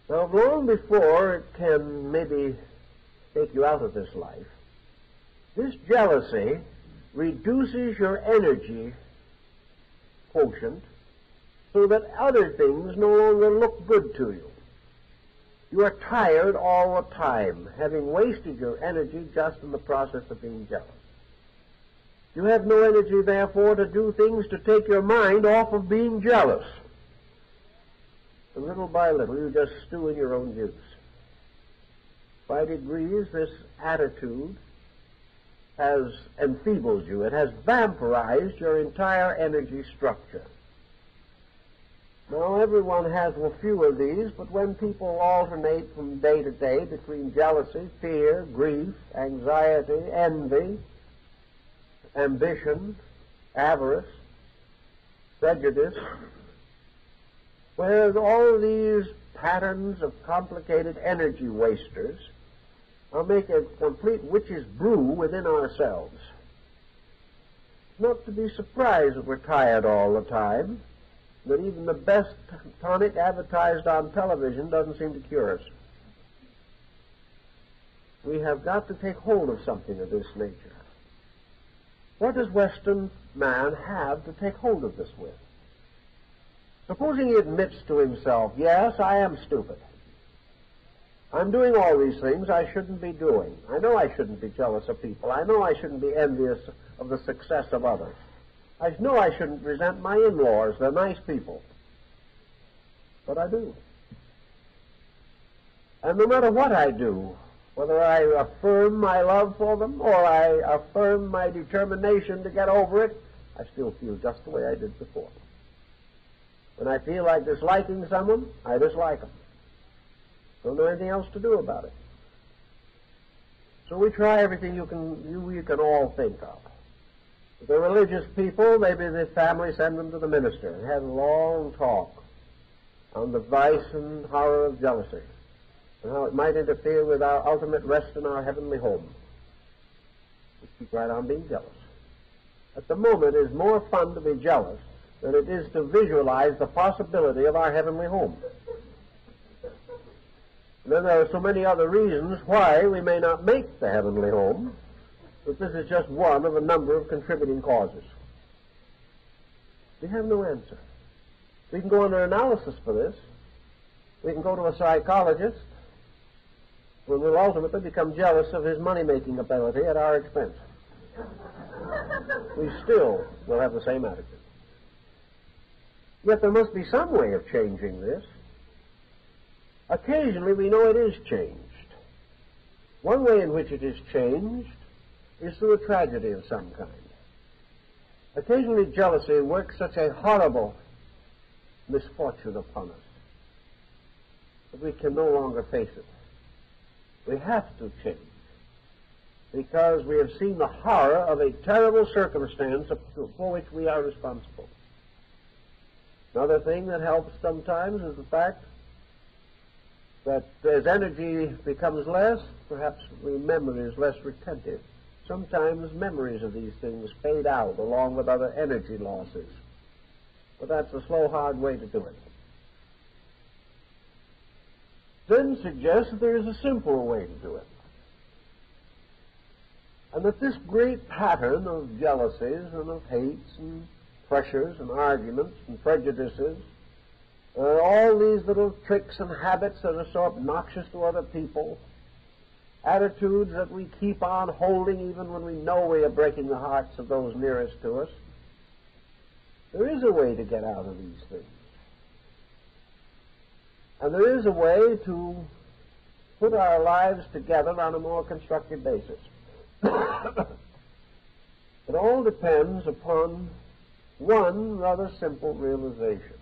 Now, long before it can maybe take you out of this life, this jealousy reduces your energy quotient so that other things no longer look good to you. You are tired all the time, having wasted your energy just in the process of being jealous. You have no energy, therefore, to do things to take your mind off of being jealous. And little by little, you just stew in your own juice. By degrees, this attitude has enfeebled you. It has vampirized your entire energy structure. Now, everyone has a few of these, but when people alternate from day to day between jealousy, fear, grief, anxiety, envy, ambition, avarice, prejudice, where all of these patterns of complicated energy wasters will make a complete witch's brew within ourselves. Not to be surprised that we're tired all the time, that even the best tonic advertised on television doesn't seem to cure us. We have got to take hold of something of this nature. What does Western man have to take hold of this with? Supposing he admits to himself, yes, I am stupid. I'm doing all these things I shouldn't be doing. I know I shouldn't be jealous of people. I know I shouldn't be envious of the success of others. I know I shouldn't resent my in-laws. They're nice people. But I do. And no matter what I do, whether I affirm my love for them or I affirm my determination to get over it, I still feel just the way I did before. When I feel like disliking someone, I dislike them. Don't know anything else to do about it. So we try everything you can all think of. If they're religious people, maybe the family send them to the minister and have a long talk on the vice and horror of jealousy and how it might interfere with our ultimate rest in our heavenly home. We keep right on being jealous. At the moment, it is more fun to be jealous than it is to visualize the possibility of our heavenly home. And then there are so many other reasons why we may not make the heavenly home, but this is just one of a number of contributing causes. We have no answer. We can go under analysis for this. We can go to a psychologist who will ultimately become jealous of his money-making ability at our expense. We still will have the same attitude. Yet there must be some way of changing this. Occasionally we know it is changed. One way in which it is changed is through a tragedy of some kind. Occasionally jealousy works such a horrible misfortune upon us that we can no longer face it. We have to change because we have seen the horror of a terrible circumstance for which we are responsible. Another thing that helps sometimes is the fact that as energy becomes less, perhaps memory is less retentive. Sometimes memories of these things fade out along with other energy losses. But that's a slow, hard way to do it. Then suggests that there is a simpler way to do it. And that this great pattern of jealousies and of hates and pressures and arguments and prejudices, all these little tricks and habits that are so obnoxious to other people, attitudes that we keep on holding even when we know we are breaking the hearts of those nearest to us, there is a way to get out of these things. And there is a way to put our lives together on a more constructive basis. It all depends upon one rather simple realization.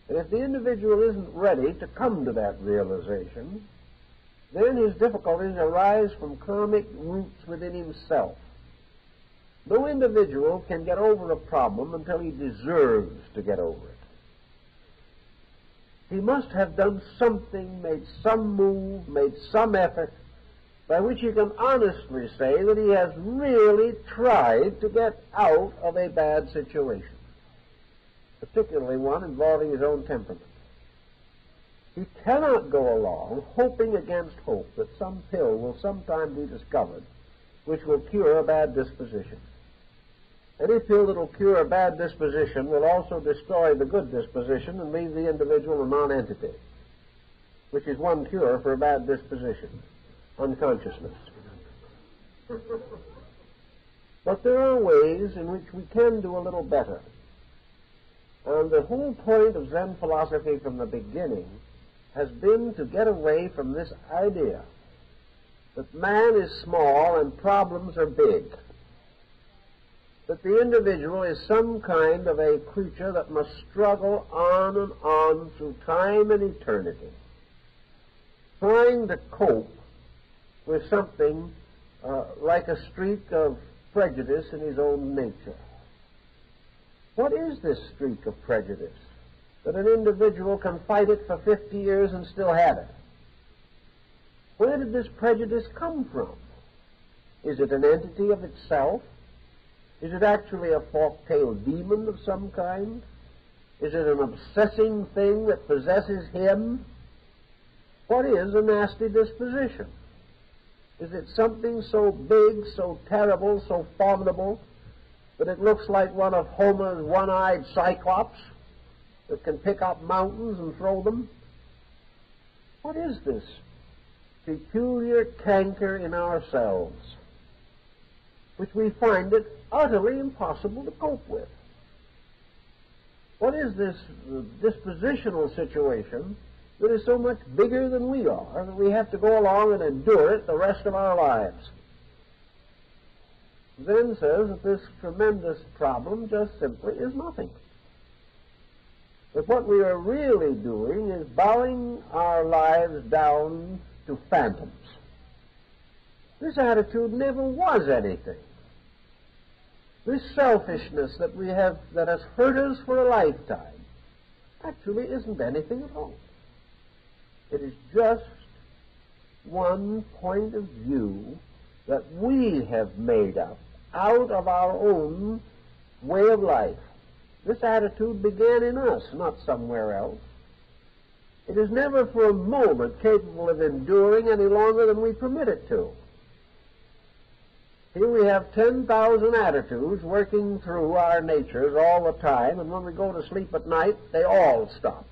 And if the individual isn't ready to come to that realization, then his difficulties arise from karmic roots within himself. No individual can get over a problem until he deserves to get over it. He must have done something, made some move, made some effort, by which he can honestly say that he has really tried to get out of a bad situation. particularly one involving his own temperament. He cannot go along hoping against hope that some pill will sometime be discovered which will cure a bad disposition. Any pill that will cure a bad disposition will also destroy the good disposition and leave the individual a non-entity, which is one cure for a bad disposition, unconsciousness. But there are ways in which we can do a little better. And the whole point of Zen philosophy from the beginning has been to get away from this idea that man is small and problems are big, that the individual is some kind of a creature that must struggle on and on through time and eternity, trying to cope with something like a streak of prejudice in his own nature. What is this streak of prejudice that an individual can fight it for 50 years and still have it? Where did this prejudice come from? Is it an entity of itself? Is it actually a fork-tailed demon of some kind? Is it an obsessing thing that possesses him? What is a nasty disposition? Is it something so big, so terrible, so formidable, that it looks like one of Homer's one-eyed cyclops that can pick up mountains and throw them? What is this peculiar canker in ourselves, which we find it utterly impossible to cope with? What is this dispositional situation that is so much bigger than we are that we have to go along and endure it the rest of our lives? Zen says that this tremendous problem just simply is nothing. That what we are really doing is bowing our lives down to phantoms. This attitude never was anything. This selfishness that we have, that has hurt us for a lifetime, actually isn't anything at all. It is just one point of view that we have made up out of our own way of life. This attitude began in us, not somewhere else. It is never for a moment capable of enduring any longer than we permit it to. Here we have 10,000 attitudes working through our natures all the time, and when we go to sleep at night, they all stop.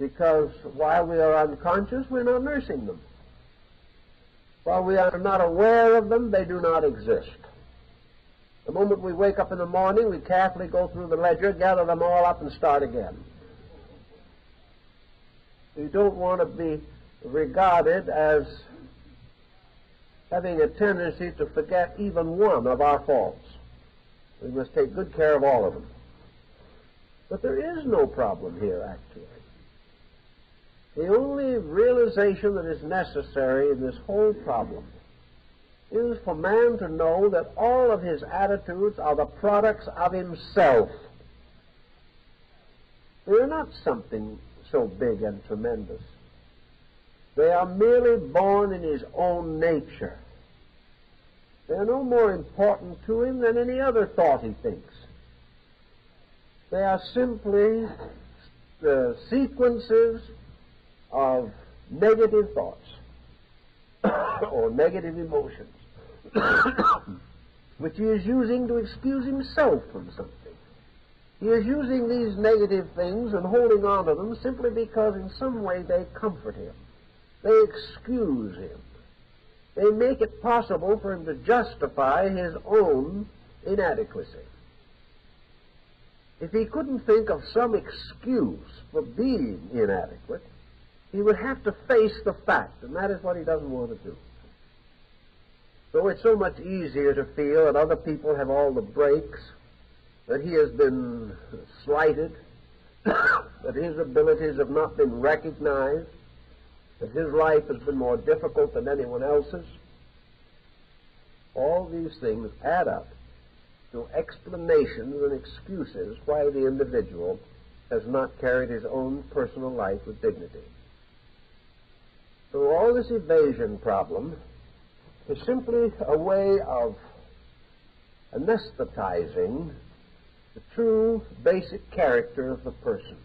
Because while we are unconscious, we're not nursing them. While we are not aware of them, they do not exist. The moment we wake up in the morning, we carefully go through the ledger, gather them all up, and start again. We don't want to be regarded as having a tendency to forget even one of our faults. We must take good care of all of them. But there is no problem here, actually. The only realization that is necessary in this whole problem is for man to know that all of his attitudes are the products of himself. They are not something so big and tremendous. They are merely born in his own nature. They are no more important to him than any other thought he thinks. They are simply the sequences of negative thoughts or negative emotions which he is using to excuse himself from something. He is using these negative things and holding on to them simply because in some way they comfort him. They excuse him. They make it possible for him to justify his own inadequacy. If he couldn't think of some excuse for being inadequate, he would have to face the fact, and that is what he doesn't want to do. So it's so much easier to feel that other people have all the breaks, that he has been slighted, that his abilities have not been recognized, that his life has been more difficult than anyone else's. All these things add up to explanations and excuses why the individual has not carried his own personal life with dignity. So all this evasion problem is simply a way of anesthetizing the true basic character of the person.